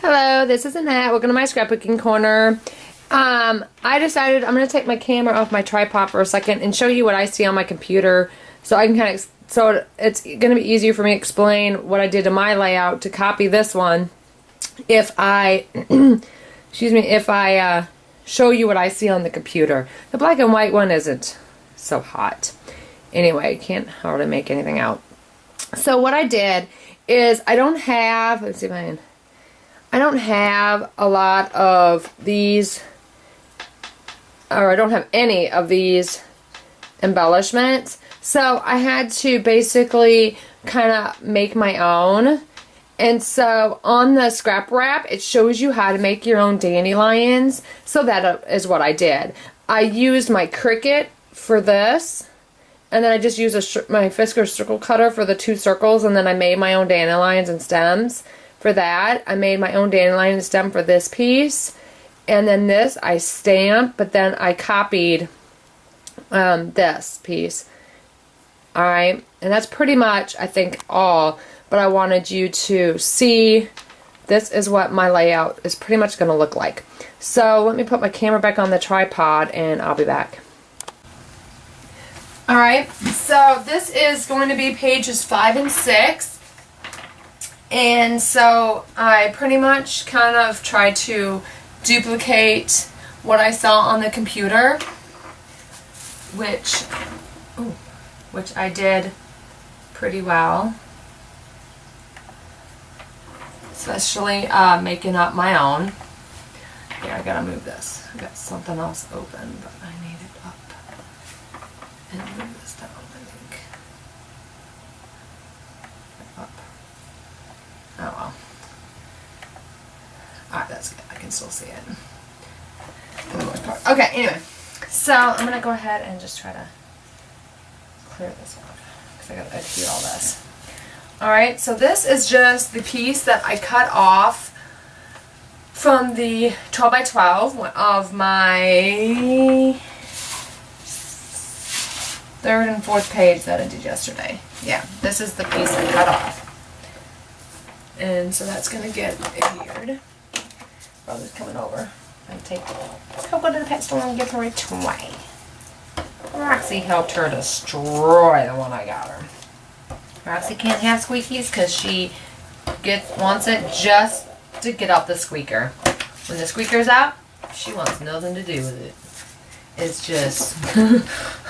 Hello, this is Annette. Welcome to my scrapbooking corner. I decided I'm going to take my camera off my tripod for a second and show you what I see on my computer so I can it's going to be easier for me to explain what I did to my layout to copy this one if I, if I show you what I see on the computer. The black and white one isn't so hot. Anyway, can't hardly make anything out. So what I did is I don't have, let's see if I can, I don't have a lot of these, or I don't have any of these embellishments. So I had to basically kind of make my own. And so on the scrap wrap, it shows you how to make your own dandelions. So that is what I did. I used my Cricut for this. And then I just used my Fisker circle cutter for the 2 circles. And then I made my own dandelions and stems for that. I made my own dandelion and stem for this piece. And then this I stamped, but then I copied this piece. Alright, and that's pretty much, I think, all. But I wanted you to see this is what my layout is pretty much going to look like. So let me put my camera back on the tripod and I'll be back. Alright, so this is going to be pages 5 and 6. And so I pretty much kind of tried to duplicate what I saw on the computer, which I did pretty well. Especially making up my own. Here, I gotta move this. I got something else open, but I need it up. And move this down, I think. Up. Oh well. Alright, that's good. I can still see it. For the most part. Okay, anyway. So, I'm gonna go ahead and just try to clear this off. Because I gotta adhere all this. Alright, so this is just the piece that I cut off from the 12 by 12 of my 3rd and 4th page that I did yesterday. Yeah, this is the piece I cut off. And so that's going to get adhered. Brother's coming over and take the let's go to the pet store and give her a toy. Roxy helped her destroy the one I got her. Roxy can't have squeakies because she wants it just to get out the squeaker. When the squeaker's out, she wants nothing to do with it. It's just,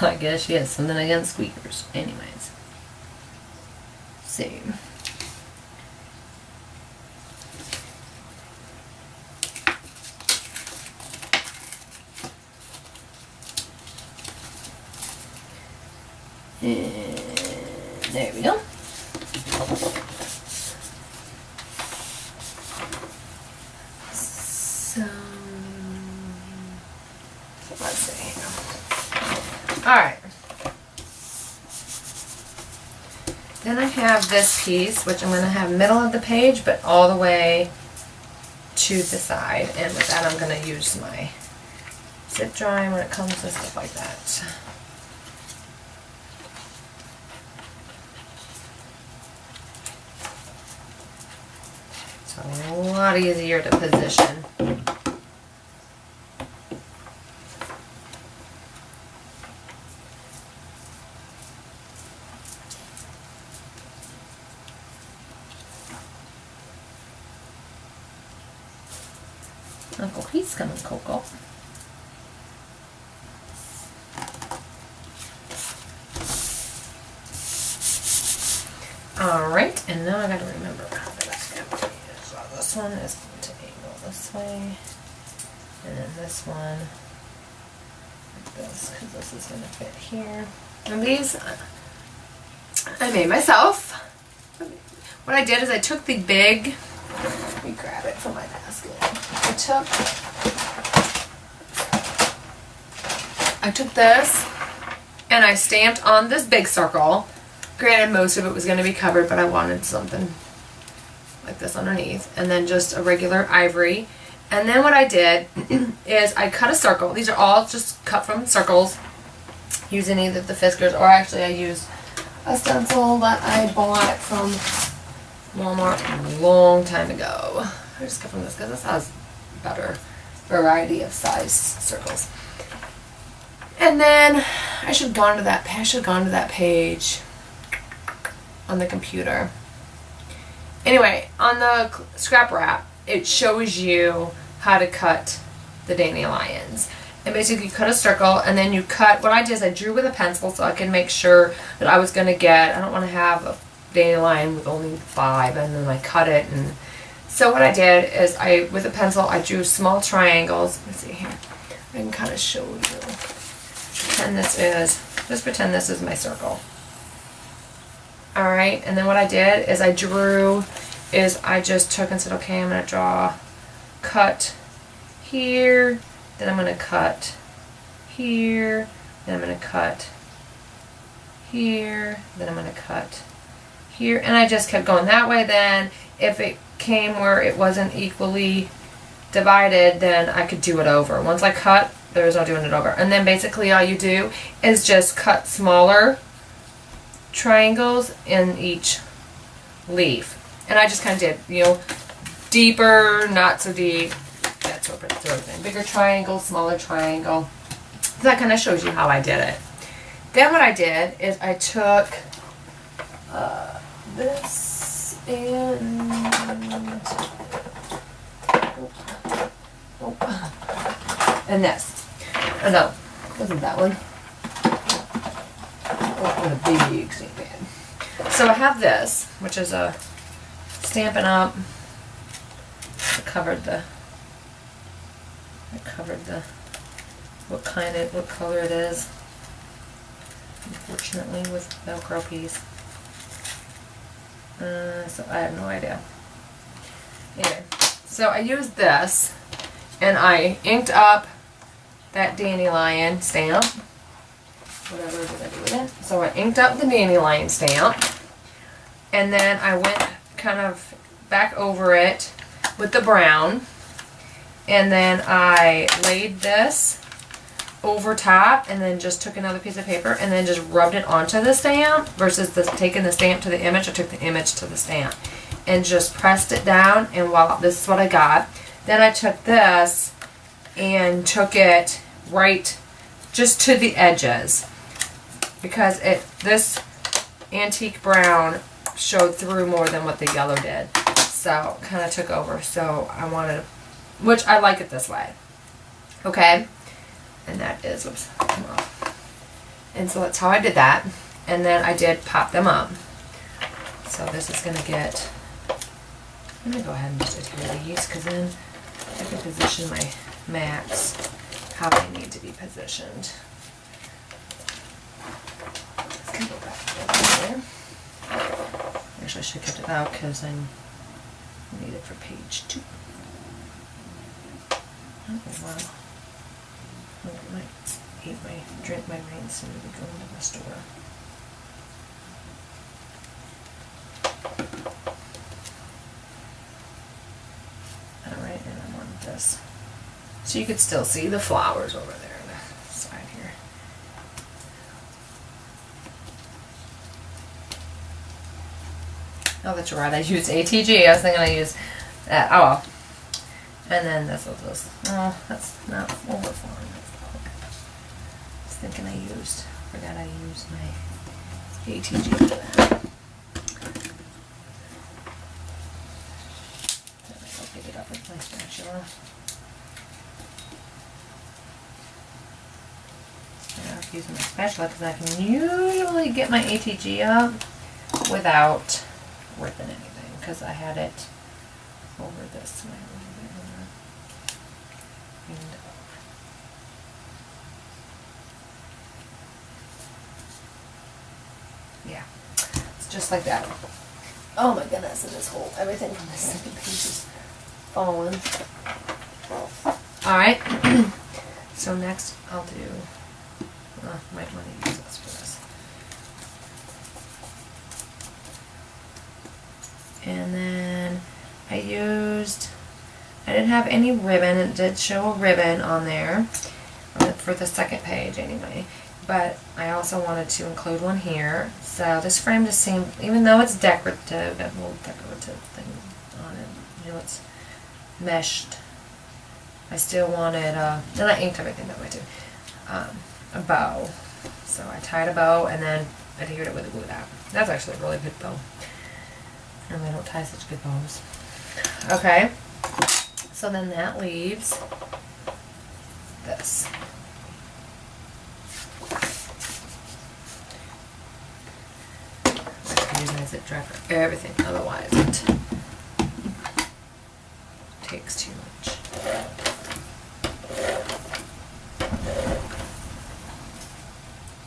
I guess she has something against squeakers. Anyways. See. And there we go. So, let's see. Alright. Then I have this piece, which I'm going to have middle of the page, but all the way to the side. And with that, I'm going to use my zip drying when it comes to stuff like that. A lot easier to position. Uncle Pete's coming, Coco. Alright, and now I gotta remember how to empty. So this one is going to angle this way, and then this one like this, because this is going to fit here. And these I made myself. What I did is I took the big, let me grab it from my basket. I took this and I stamped on this big circle. Granted, most of it was going to be covered, but I wanted something like this underneath, and then just a regular ivory. And then what I did is I cut a circle. These are all just cut from circles using either the Fiskers, or actually I used a stencil that I bought from Walmart a long time ago. I just got from this because this has better variety of size circles. And then I should have gone to that page on the computer. Anyway, on the scrap wrap, it shows you how to cut the dandelions. And basically you cut a circle and then you cut, what I did is I drew with a pencil so I could make sure that I was going to get, I don't want to have a dandelion with only 5, and then I cut it. And so what I did is with a pencil, I drew small triangles. Let's see here. I can kind of show you. Just pretend this is my circle. Alright, and then what I did is I just took and said, okay, I'm going to cut here, then I'm going to cut here, then I'm going to cut here, then I'm going to cut here, and I just kept going that way. Then if it came where it wasn't equally divided, then I could do it over. Once I cut, there's no doing it over. And then basically all you do is just cut smaller triangles in each leaf. And I just kind of did, deeper, not so deep, that sort of thing. Bigger triangle, smaller triangle. So that kind of shows you how I did it. Then what I did is I took this and this. Oh no, it wasn't that one. Oh, a big stamp pad. So I have this, which is a Stampin' Up. It covered the what color it is. Unfortunately, with Velcro piece. So I have no idea. Anyway, so I used this and I inked up that dandelion stamp. Whatever did I do with it? So I inked up the dandelion stamp, and then I went kind of back over it with the brown, and then I laid this over top, and then just took another piece of paper and then just rubbed it onto the stamp versus taking the stamp to the image. I took the image to the stamp and just pressed it down, and voila, this is what I got. Then I took this and took it right just to the edges, because this antique brown showed through more than what the yellow did. So kind of took over. So I wanted, which I like it this way. Okay. And that is, oops, come off. And so that's how I did that. And then I did pop them up. So this is going to get, I'm going to go ahead and just adhere these, because then I can position my mats how they need to be positioned. Let's go back over there. Actually, I should have kept it out because I need it for page 2. Oh, wow. I might drink my rain soon to go into the store. Alright, and I'm on this. So you could still see the flowers over there on the side here. Oh, that's right, I used ATG. I was thinking I used that. Oh well. And then this was this. Oh, that's not overflowing. I was thinking forgot I used my ATG for that. I'll pick it up with my spatula. I'm using my spatula because I can usually get my ATG up without ripping anything, because I had it over this way. Yeah, it's just like that. Oh my goodness, and this whole, everything from this second page is falling. Alright, so next I'll do, might want to use this for this. And then I didn't have any ribbon. It did show a ribbon on there for the second page anyway, but I also wanted to include one here. So this frame just seemed, even though it's decorative, that little decorative thing on it, it's meshed. I still wanted, and I inked everything that way too, a bow. So I tied a bow and then adhered it with a glue dot. That's actually a really good bow. Normally I don't tie such good bows. Okay, so then that leaves this. Organize it, dry for everything, otherwise it takes too much.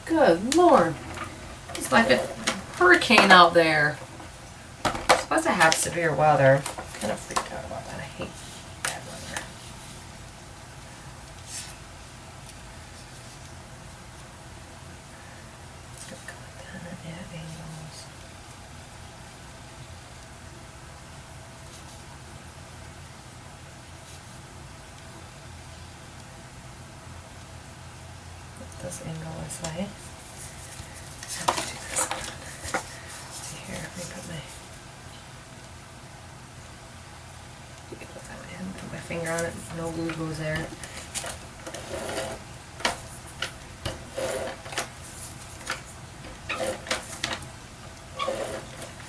Good Lord. It's like a hurricane out there. It's supposed to have severe weather. I'm kind of freaked out about that. I hate bad weather. It's going to go like that at angles. This angle this way. How do I do this? Let's see here, let me put my, you can put that way in, put my finger on it, no glue goes there.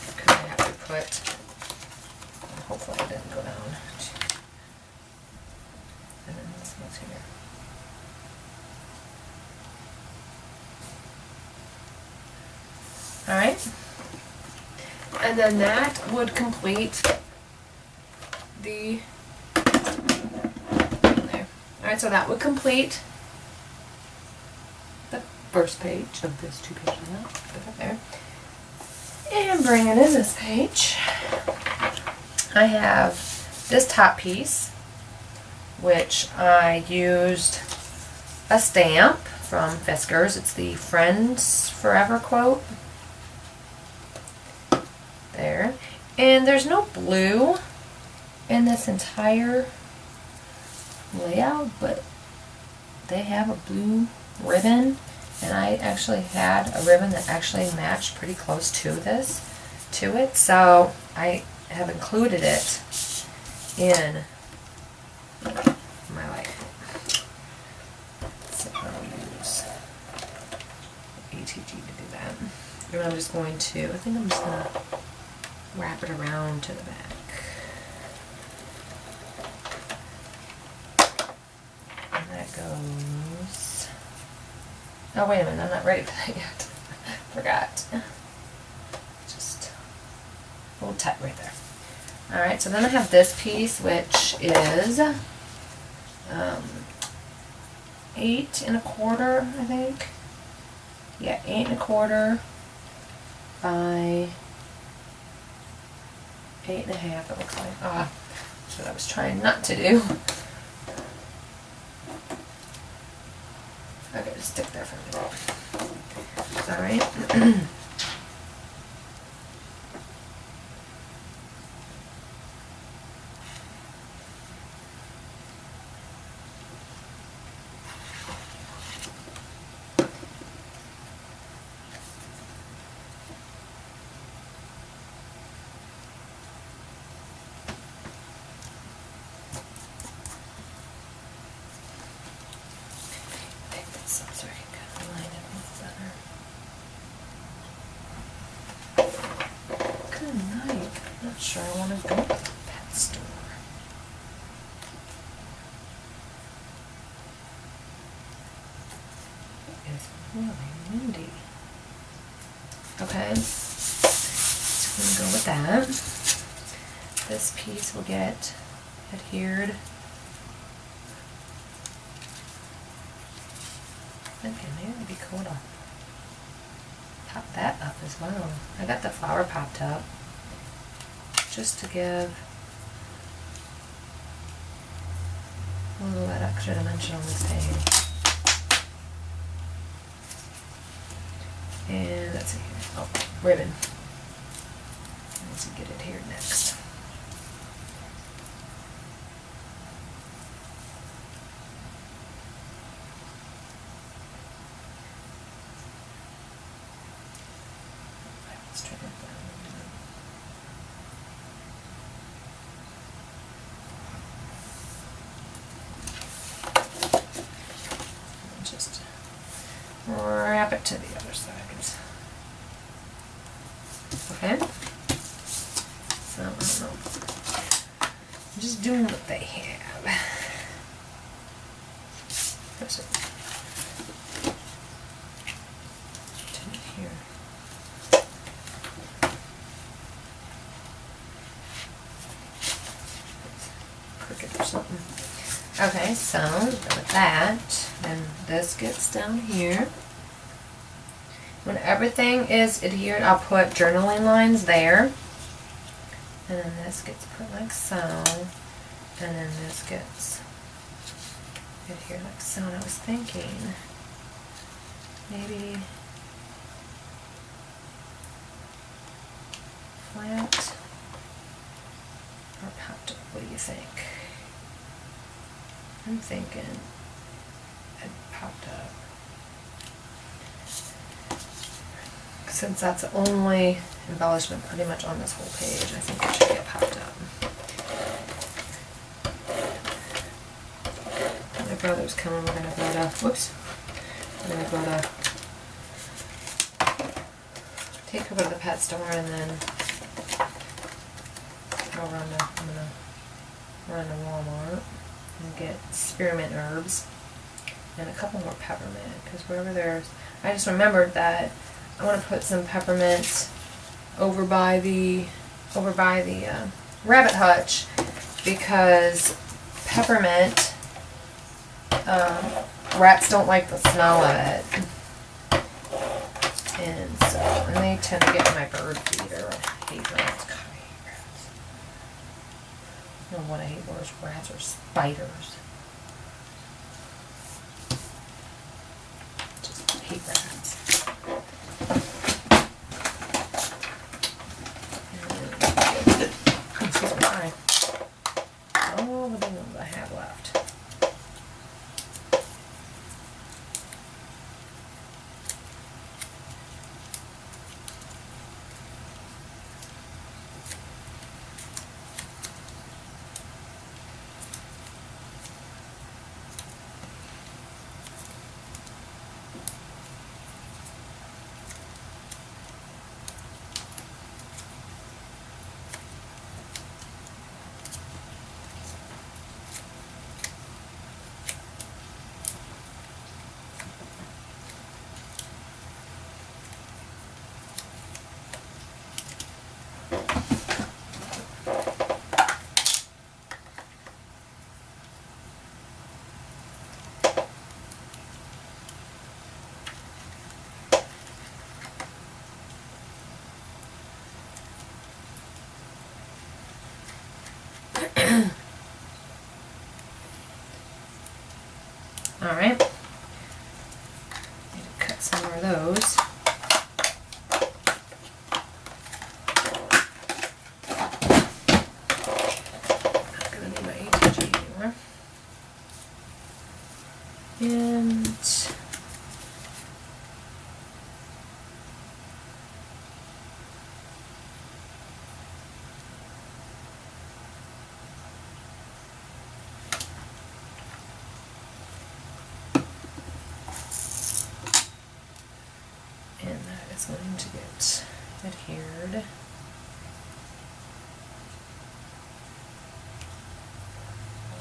Because I have to put, hopefully it didn't go down. And then this one's here. Alright, and then that would complete the, there. Alright, so that would complete the first page of this 2 page layout. Put that there. And bringing in this page, I have this top piece, which I used a stamp from Fiskars. It's the Friends Forever quote. There. And there's no blue in this entire layout, but they have a blue ribbon, and I actually had a ribbon that actually matched pretty close to it, so I have included it in my light. So I'll use ATG to do that. And I'm just going to, I think I'm just going to wrap it around to the back. And that goes, oh wait a minute, I'm not ready for that yet. Forgot. Just a little tight right there. Alright, so then I have this piece, which is 8 1/4, I think. Yeah, 8 1/4 by 8 1/2, it looks like. Ah, that's what I was trying not to do. Okay, just stick there for a minute. Alright. So I can kind of line it with better. Good night. I'm not sure I want to go to the pet store. It is really windy. Okay, so I'm going to go with that. This piece will get adhered. Okay, maybe it'd be cool to pop that up as well. I got the flower popped up just to give a little bit extra dimension on this page. And let's see here. Oh, ribbon. Let's get it here next. Let's try that down. it to the other side. Okay? So, I don't know. I'm just doing what they have. Press it. Turn it here. Crooked or something. Okay, so with that, and this gets down here. When everything is adhered, I'll put journaling lines there. And then this gets put like so. And then this gets adhered like so. And I was thinking, maybe flat or popped up. What do you think? I'm thinking it popped up. Since that's the only embellishment pretty much on this whole page, I think it should get popped up. My brother's coming, we're gonna go to, whoops, we're gonna go to, take her to the pet store and then I'm gonna run to Walmart and get spearmint herbs and a couple more peppermint, because wherever there's, I just remembered that I want to put some peppermint over by the rabbit hutch, because peppermint, rats don't like the smell of it, and so, and they tend to get in my bird feeder. I hate rats. God, I hate rats. I don't know what I hate worse, rats or spiders. Just hate rats. All the big ones I have left. Alright. Need to cut some more of those. Not gonna need my ATG anymore. And that is going to get adhered.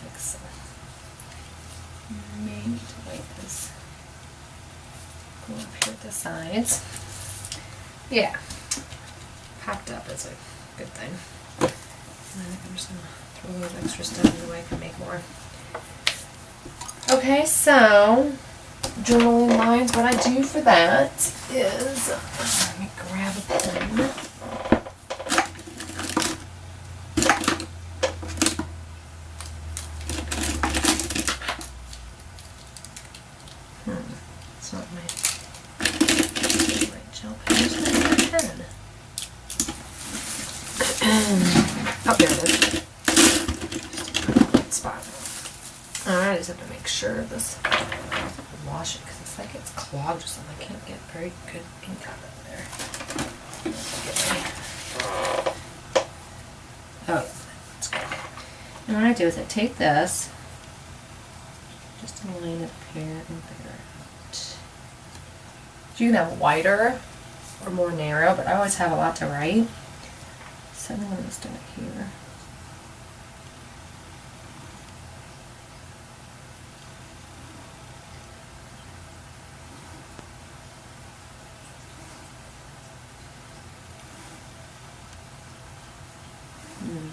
Like so. May need to wipe this. Go up here at the sides. Yeah. Popped up is a good thing. And I think I'm just going to throw those extra stuff in the way I can make more. Okay, so journaling lines, what I do for that is, let me grab a pen. It's not my gel pen. Where's my pen? Oh, there it is. Good spot. Alright, I just have to make sure this, wash it because it's like it's clogged or something. I can't get very good ink out of there. Oh, yeah, that's good. And what I do is I take this, just line it here and figure it out. You can have wider or more narrow, but I always have a lot to write. So I'm going to start here.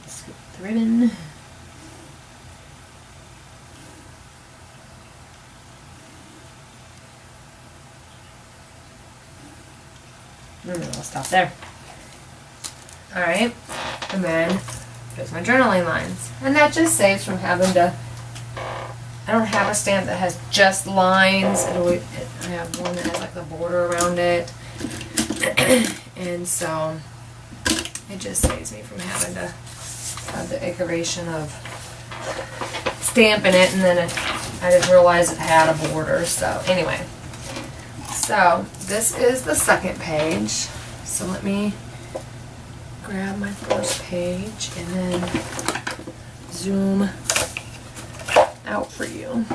Skip the ribbon. I'll stop there. Alright, and then there's my journaling lines. And that just saves from having to, I don't have a stamp that has just lines. I have one that has like the border around it. And so it just saves me from having to have the iteration of stamping it, and then I didn't realize it had a border. So anyway, so this is the second page. So let me grab my first page and then zoom out for you.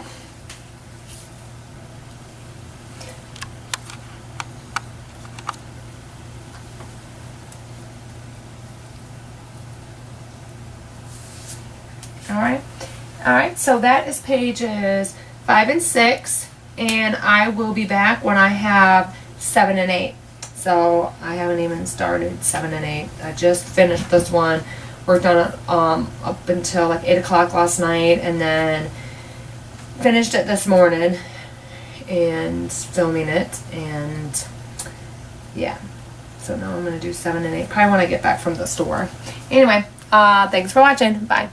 Alright, so that is pages 5 and 6, and I will be back when I have 7 and 8. So I haven't even started 7 and 8. I just finished this one, worked on it up until like 8 o'clock last night, and then finished it this morning and filming it, and yeah. So now I'm going to do 7 and 8, probably when I get back from the store. Anyway, thanks for watching. Bye.